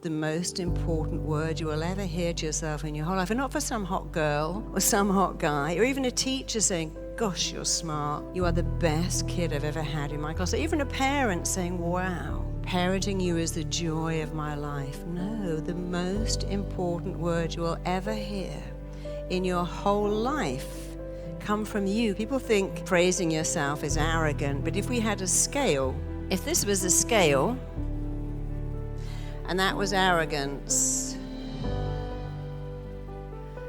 the most important word you will ever hear to yourself in your whole life. And not for some hot girl or some hot guy, or even a teacher saying, gosh, you're smart. You are the best kid I've ever had in my class. Or even a parent saying, wow, parenting you is the joy of my life. No, the most important word you will ever hear in your whole life come from you. People think praising yourself is arrogant, but if we had a scale, if this was a scale, and that was arrogance,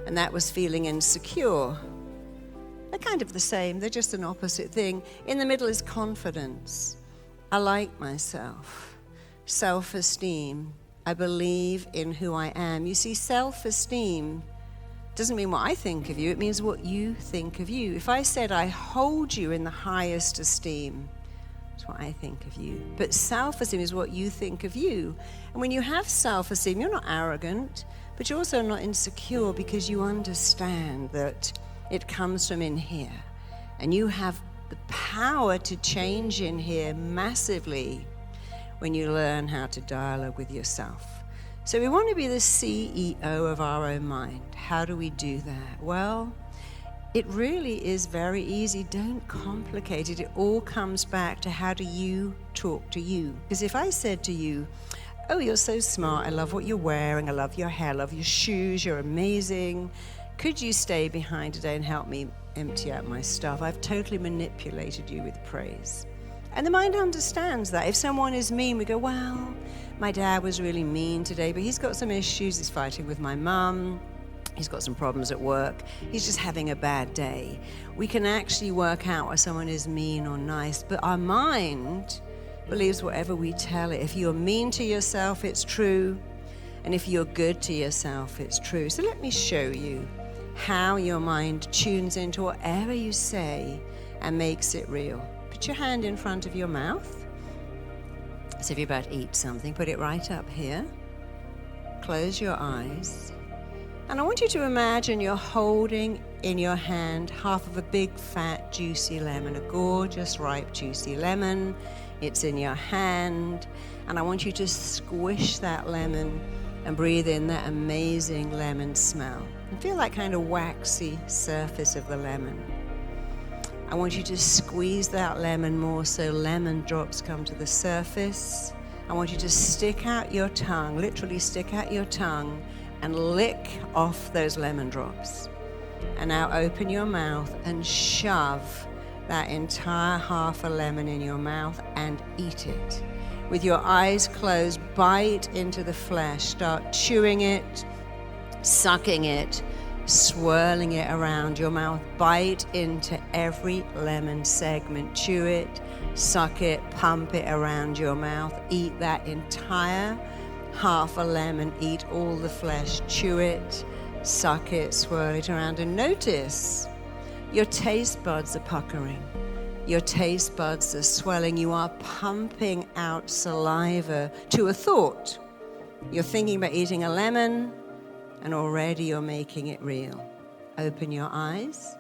and that was feeling insecure, they're kind of the same. They're just an opposite thing. In the middle is confidence. I like myself. Self-esteem. I believe in who I am. You see, self-esteem doesn't mean what I think of you. It means what you think of you. If I said I hold you in the highest esteem, that's what I think of you. But self-esteem is what you think of you. And when you have self-esteem, you're not arrogant, but you're also not insecure, because you understand that it comes from in here. And you have the power to change in here massively when you learn how to dialogue with yourself. So we want to be the CEO of our own mind. How do we do that? Well, it really is very easy. Don't complicate it. It all comes back to how do you talk to you. Because if I said to you, oh, you're so smart, I love what you're wearing, I love your hair, I love your shoes, you're amazing, could you stay behind today and help me empty out my stuff? I've totally manipulated you with praise. And the mind understands that. If someone is mean, we go, well, my dad was really mean today, but he's got some issues. He's fighting with my mum. He's got some problems at work. He's just having a bad day. We can actually work out whether someone is mean or nice, but our mind believes whatever we tell it. If you're mean to yourself, it's true. And if you're good to yourself, it's true. So let me show you how your mind tunes into whatever you say and makes it real. Put your hand in front of your mouth. So if you're about to eat something, put it right up here. Close your eyes. And I want you to imagine you're holding in your hand half of a big, fat, juicy lemon, a gorgeous, ripe, juicy lemon. It's in your hand. And I want you to squish that lemon and breathe in that amazing lemon smell. And feel that kind of waxy surface of the lemon. I want you to squeeze that lemon more so lemon drops come to the surface. I want you to stick out your tongue, literally stick out your tongue and lick off those lemon drops. And now open your mouth and shove that entire half a lemon in your mouth and eat it. With your eyes closed, bite into the flesh, start chewing it, sucking it, swirling it around your mouth. Bite into every lemon segment. Chew it, suck it, pump it around your mouth. Eat that entire half a lemon. Eat all the flesh. Chew it, suck it, swirl it around. And notice your taste buds are puckering. Your taste buds are swelling. You are pumping out saliva to a thought. You're thinking about eating a lemon, and already you're making it real. Open your eyes.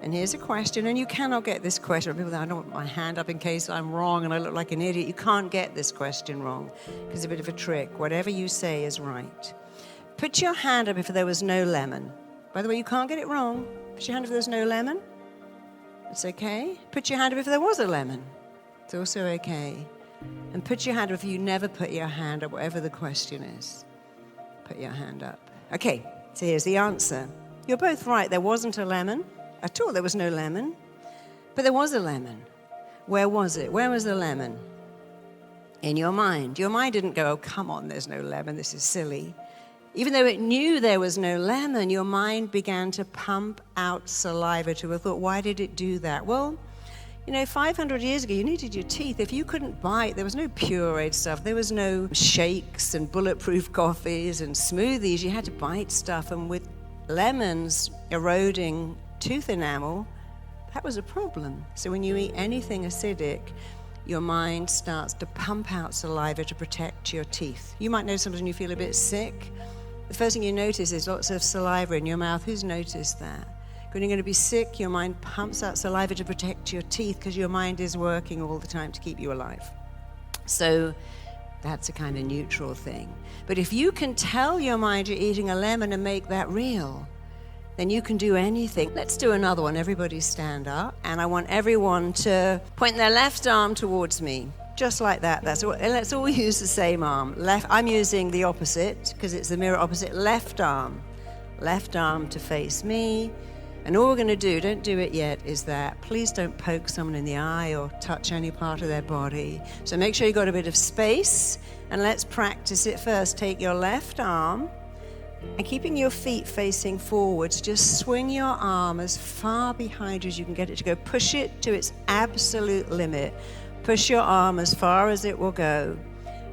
And here's a question, and you cannot get this question. People think, I don't want my hand up in case I'm wrong and I look like an idiot. You can't get this question wrong, because it's a bit of a trick. Whatever you say is right. Put your hand up if there was no lemon. By the way, you can't get it wrong. Put your hand up if there's no lemon. It's okay. Put your hand up if there was a lemon. It's also okay. And put your hand up if you never put your hand up, whatever the question is. Put your hand up. Okay, so here's the answer. You're both right. There wasn't a lemon at all. There was no lemon. But there was a lemon. Where was it? Where was the lemon? In your mind. Your mind didn't go, oh, come on, there's no lemon. This is silly. Even though it knew there was no lemon, your mind began to pump out saliva to a thought. Why did it do that? Well, 500 years ago, you needed your teeth. If you couldn't bite, there was no pureed stuff. There was no shakes and bulletproof coffees and smoothies. You had to bite stuff. And with lemons eroding tooth enamel, that was a problem. So when you eat anything acidic, your mind starts to pump out saliva to protect your teeth. You might notice sometimes when you feel a bit sick, the first thing you notice is lots of saliva in your mouth. Who's noticed that? When you're going to be sick, your mind pumps out saliva to protect your teeth because your mind is working all the time to keep you alive. So That's a kind of neutral thing. But if you can tell your mind you're eating a lemon and make that real, then you can do anything. Let's do another one. Everybody stand up. And I want everyone to point their left arm towards me. Just like that. That's all. And let's all use the same arm. I'm using the opposite because it's the mirror opposite. Left arm. Left arm to face me. And all we're going to do, don't do it yet, is that please don't poke someone in the eye or touch any part of their body. So make sure you've got a bit of space, and let's practice it first. Take your left arm, and keeping your feet facing forwards, just swing your arm as far behind you as you can get it to go. Push it to its absolute limit. Push your arm as far as it will go.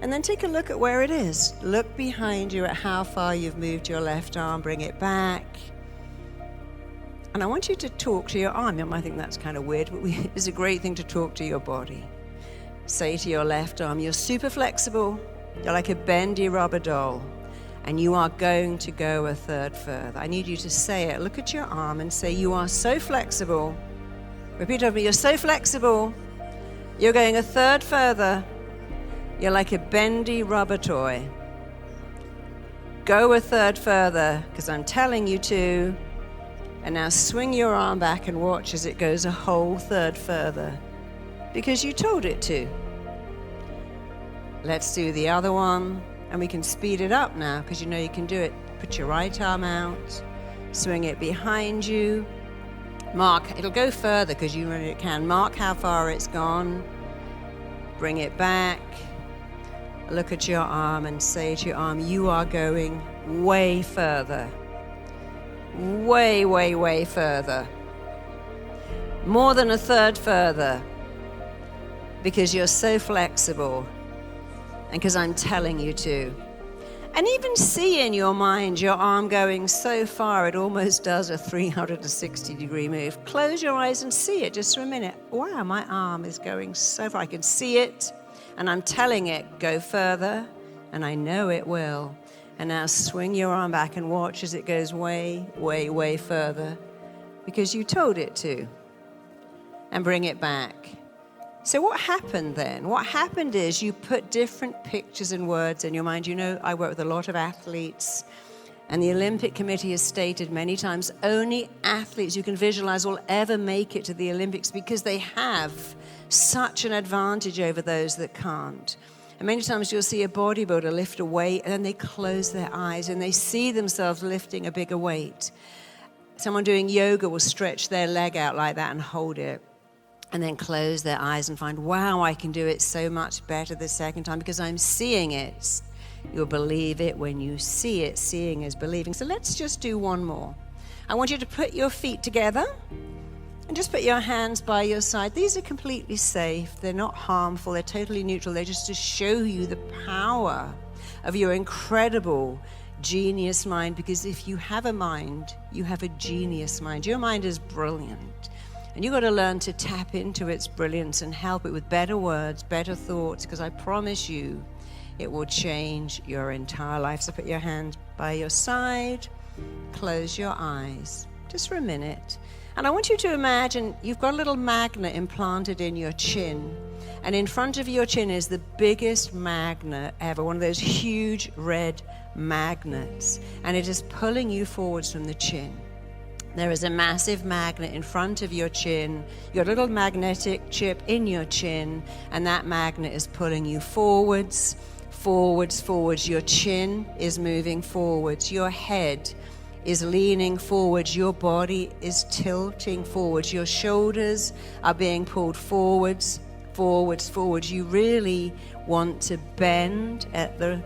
And then take a look at where it is. Look behind you at how far you've moved your left arm. Bring it back. And I want you to talk to your arm. You might think that's kind of weird, but it's a great thing to talk to your body. Say to your left arm, you're super flexible. You're like a bendy rubber doll. And you are going to go a third further. I need you to say it. Look at your arm and say, you are so flexible. Repeat after me, you're so flexible. You're going a third further. You're like a bendy rubber toy. Go a third further, because I'm telling you to. And now swing your arm back and watch as it goes a whole third further, because you told it to. Let's do the other one, and we can speed it up now, because you know you can do it. Put your right arm out, swing it behind you. Mark, it'll go further because you know it can. Mark how far it's gone. Bring it back. Look at your arm and say to your arm, you are going way further. Way, way, way further. More than a third further. Because you're so flexible. And because I'm telling you to. And even see in your mind your arm going so far it almost does a 360-degree move. Close your eyes and see it just for a minute. Wow, my arm is going so far. I can see it, and I'm telling it, go further, and I know it will. And now swing your arm back and watch as it goes way, way, way further, because you told it to. And bring it back. So what happened then? What happened is you put different pictures and words in your mind. You know, I work with a lot of athletes, and the Olympic Committee has stated many times, only athletes you can visualize will ever make it to the Olympics because they have such an advantage over those that can't. And many times you'll see a bodybuilder lift a weight, and then they close their eyes, and they see themselves lifting a bigger weight. Someone doing yoga will stretch their leg out like that and hold it, and then close their eyes and find, wow, I can do it so much better the second time because I'm seeing it. You'll believe it when you see it. Seeing is believing. So let's just do one more. I want you to put your feet together and just put your hands by your side. These are completely safe. They're not harmful. They're totally neutral. They're just to show you the power of your incredible genius mind, because if you have a mind, you have a genius mind. Your mind is brilliant. And you've got to learn to tap into its brilliance and help it with better words, better thoughts, because I promise you it will change your entire life. So put your hand by your side, close your eyes, just for a minute. And I want you to imagine you've got a little magnet implanted in your chin. And in front of your chin is the biggest magnet ever, one of those huge red magnets. And it is pulling you forwards from the chin. There is a massive magnet in front of your chin. You've got a little magnetic chip in your chin, and that magnet is pulling you forwards, forwards, forwards. Your chin is moving forwards. Your head is leaning forwards. Your body is tilting forwards. Your shoulders are being pulled forwards, forwards, forwards. You really want to bend at the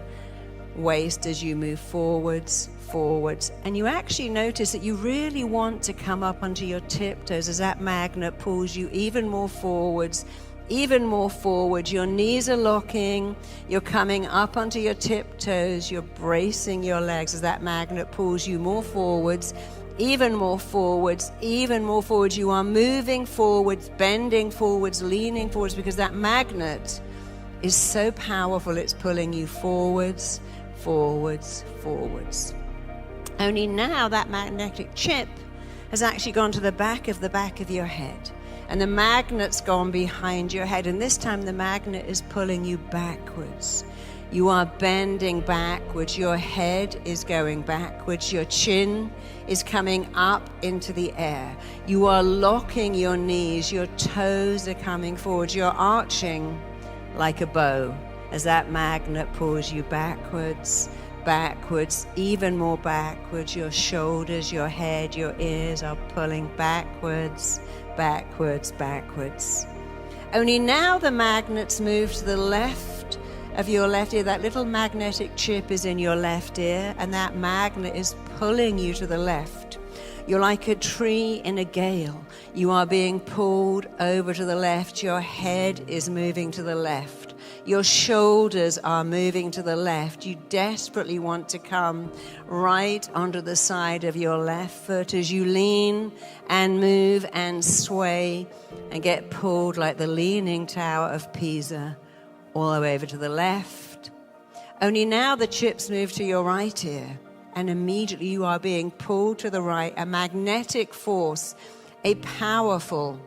waist as you move forwards, forwards. And you actually notice that you really want to come up onto your tiptoes as that magnet pulls you even more forwards, even more forwards. Your knees are locking. You're coming up onto your tiptoes. You're bracing your legs as that magnet pulls you more forwards, even more forwards, even more forwards. You are moving forwards, bending forwards, leaning forwards, because that magnet is so powerful. It's pulling you forwards, forwards, forwards. Only now that magnetic chip has actually gone to the back of your head. And the magnet's gone behind your head, and this time the magnet is pulling you backwards. You are bending backwards. Your head is going backwards. Your chin is coming up into the air. You are locking your knees. Your toes are coming forward. You're arching like a bow as that magnet pulls you backwards, backwards, even more backwards. Your shoulders, your head, your ears are pulling backwards, backwards, backwards. Only now the magnets move to the left of your left ear. That little magnetic chip is in your left ear, and that magnet is pulling you to the left. You're like a tree in a gale. You are being pulled over to the left. Your head is moving to the left. Your shoulders are moving to the left. You desperately want to come right onto the side of your left foot as you lean and move and sway and get pulled like the Leaning Tower of Pisa all the way over to the left. Only now the chips move to your right ear, and immediately you are being pulled to the right. A magnetic force, a powerful,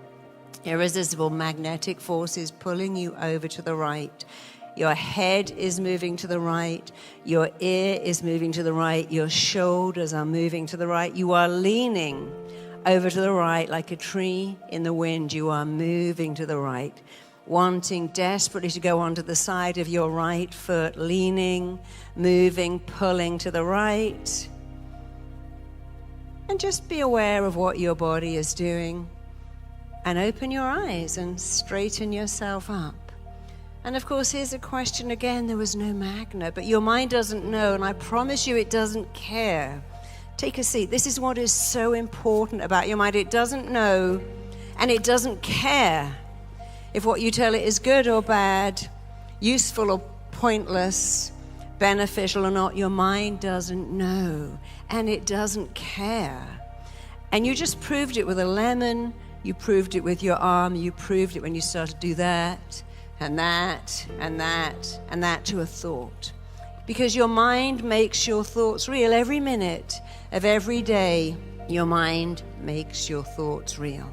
irresistible magnetic force is pulling you over to the right. Your head is moving to the right. Your ear is moving to the right. Your shoulders are moving to the right. You are leaning over to the right like a tree in the wind. You are moving to the right, wanting desperately to go onto the side of your right foot, leaning, moving, pulling to the right. And just be aware of what your body is doing. And open your eyes and straighten yourself up. And of course, here's a question again. There was no magnet, but your mind doesn't know, and I promise you it doesn't care. Take a seat. This is what is so important about your mind. It doesn't know, and it doesn't care if what you tell it is good or bad, useful or pointless, beneficial or not. Your mind doesn't know, and it doesn't care. And you just proved it with a lemon. You proved it with your arm. You proved it when you started to do that, and that, and that, and that to a thought. Because your mind makes your thoughts real. Every minute of every day, your mind makes your thoughts real.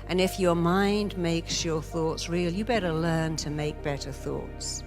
And if your mind makes your thoughts real, you better learn to make better thoughts.